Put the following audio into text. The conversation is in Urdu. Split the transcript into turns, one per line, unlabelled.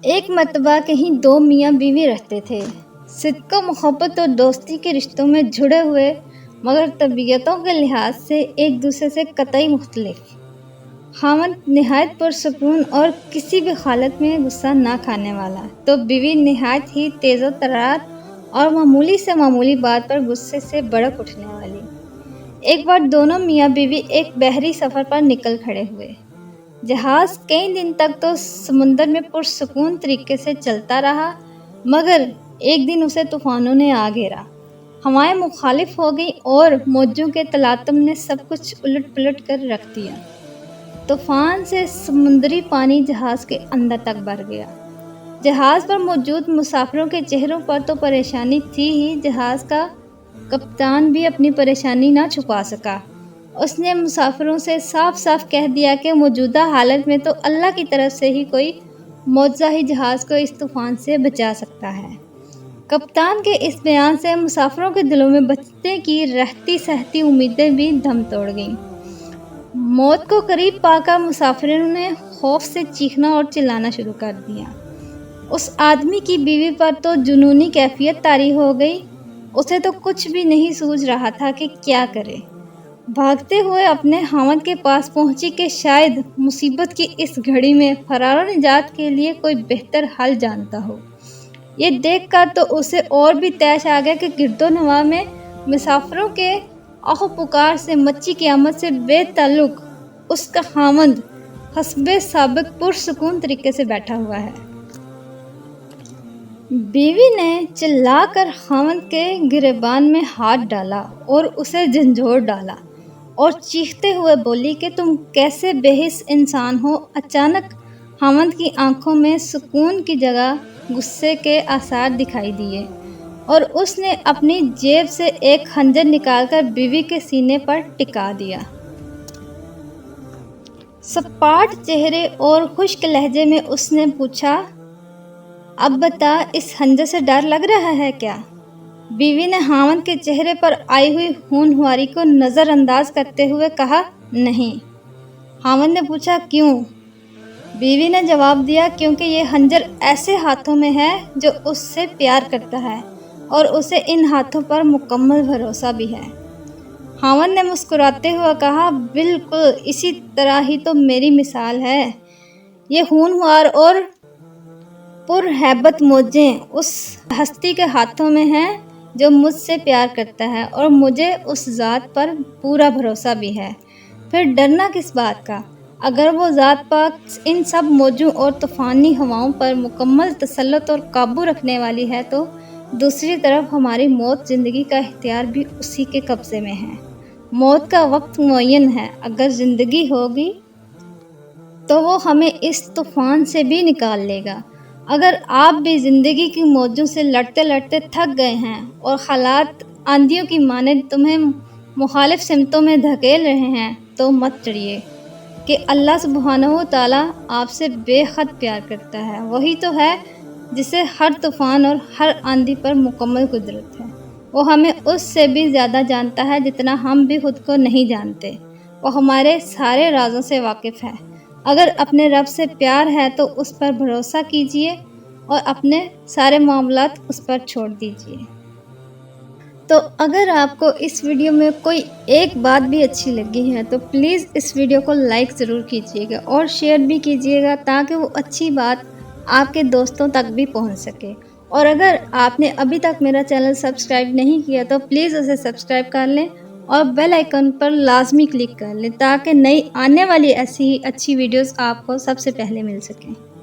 ایک مرتبہ کہیں دو میاں بیوی رہتے تھے، صدق و محبت اور دوستی کے رشتوں میں جڑے ہوئے، مگر طبیعتوں کے لحاظ سے ایک دوسرے سے قطعی مختلف۔ خاوند نہایت پرسکون اور کسی بھی حالت میں غصہ نہ کھانے والا، تو بیوی نہایت ہی تیز و ترار اور معمولی سے معمولی بات پر غصے سے بھڑک اٹھنے والی۔ ایک بار دونوں میاں بیوی ایک بحری سفر پر نکل کھڑے ہوئے۔ جہاز کئی دن تک تو سمندر میں پرسکون طریقے سے چلتا رہا، مگر ایک دن اسے طوفانوں نے آ گھیرا۔ ہوائیں مخالف ہو گئیں اور موجوں کے تلاطم نے سب کچھ الٹ پلٹ کر رکھ دیا۔ طوفان سے سمندری پانی جہاز کے اندر تک بھر گیا۔ جہاز پر موجود مسافروں کے چہروں پر تو پریشانی تھی ہی، جہاز کا کپتان بھی اپنی پریشانی نہ چھپا سکا۔ اس نے مسافروں سے صاف صاف کہہ دیا کہ موجودہ حالت میں تو اللہ کی طرف سے ہی کوئی معجزہ ہی جہاز کو اس طوفان سے بچا سکتا ہے۔ کپتان کے اس بیان سے مسافروں کے دلوں میں بچنے کی رہتی سہتی امیدیں بھی دم توڑ گئیں۔ موت کو قریب پا کر مسافروں نے خوف سے چیخنا اور چلانا شروع کر دیا۔ اس آدمی کی بیوی پر تو جنونی کیفیت طاری ہو گئی۔ اسے تو کچھ بھی نہیں سوجھ رہا تھا کہ کیا کرے۔ بھاگتے ہوئے اپنے خاوند کے پاس پہنچی کہ شاید مصیبت کی اس گھڑی میں فرار و نجات کے لیے کوئی بہتر حل جانتا ہو۔ یہ دیکھ کر تو اسے اور بھی طیش آ گیا کہ گرد و نواح میں مسافروں کے آہ و پکار سے مچی قیامت سے بے تعلق اس کا خاوند حسب سابق پرسکون طریقے سے بیٹھا ہوا ہے۔ بیوی نے چلا کر خاوند کے گریبان میں ہاتھ ڈالا اور اسے جھنجھوڑ ڈالا اور چیختے ہوئے بولی کہ تم کیسے بے حس انسان ہو۔ اچانک خاوند کی آنکھوں میں سکون کی جگہ غصے کے آثار دکھائی دیے اور اس نے اپنی جیب سے ایک خنجر نکال کر بیوی کے سینے پر ٹکا دیا۔ سپاٹ چہرے اور خشک لہجے میں اس نے پوچھا، اب بتا، اس خنجر سے ڈر لگ رہا ہے کیا؟ بیوی نے خاوند کے چہرے پر آئی ہوئی ہونہاری کو نظر انداز کرتے ہوئے کہا، نہیں۔ خاوند نے پوچھا، کیوں؟ بیوی نے جواب دیا، کیونکہ یہ خنجر ایسے ہاتھوں میں ہے جو اس سے پیار کرتا ہے اور اسے ان ہاتھوں پر مکمل بھروسہ بھی ہے۔ خاوند نے مسکراتے ہوئے کہا، بالکل اسی طرح ہی تو میری مثال ہے۔ یہ ہونہار اور پرہیبت موجیں اس ہستی کے ہاتھوں میں ہیں جو مجھ سے پیار کرتا ہے اور مجھے اس ذات پر پورا بھروسہ بھی ہے۔ پھر ڈرنا کس بات کا؟ اگر وہ ذات پاک ان سب موجوں اور طوفانی ہواؤں پر مکمل تسلط اور قابو رکھنے والی ہے تو دوسری طرف ہماری موت زندگی کا اختیار بھی اسی کے قبضے میں ہے۔ موت کا وقت معین ہے، اگر زندگی ہوگی تو وہ ہمیں اس طوفان سے بھی نکال لے گا۔ اگر آپ بھی زندگی کی موجوں سے لڑتے لڑتے تھک گئے ہیں اور حالات آندھیوں کی مانند تمہیں مخالف سمتوں میں دھکیل رہے ہیں تو مت ڈریے کہ اللہ سبحانہ و تعالیٰ آپ سے بے حد پیار کرتا ہے۔ وہی تو ہے جسے ہر طوفان اور ہر آندھی پر مکمل قدرت ہے۔ وہ ہمیں اس سے بھی زیادہ جانتا ہے جتنا ہم بھی خود کو نہیں جانتے۔ وہ ہمارے سارے رازوں سے واقف ہے۔ اگر اپنے رب سے پیار ہے تو اس پر بھروسہ کیجیے اور اپنے سارے معاملات اس پر چھوڑ دیجیے۔ تو اگر آپ کو اس ویڈیو میں کوئی ایک بات بھی اچھی لگی ہے تو پلیز اس ویڈیو کو لائک ضرور کیجیے گا اور شیئر بھی کیجیے گا تاکہ وہ اچھی بات آپ کے دوستوں تک بھی پہنچ سکے۔ اور اگر آپ نے ابھی تک میرا چینل سبسکرائب نہیں کیا تو پلیز اسے سبسکرائب کر لیں اور بیل آئیکن پر لازمی کلک کر لیں تاکہ نئی آنے والی ایسی ہی اچھی ویڈیوز آپ کو سب سے پہلے مل سکیں۔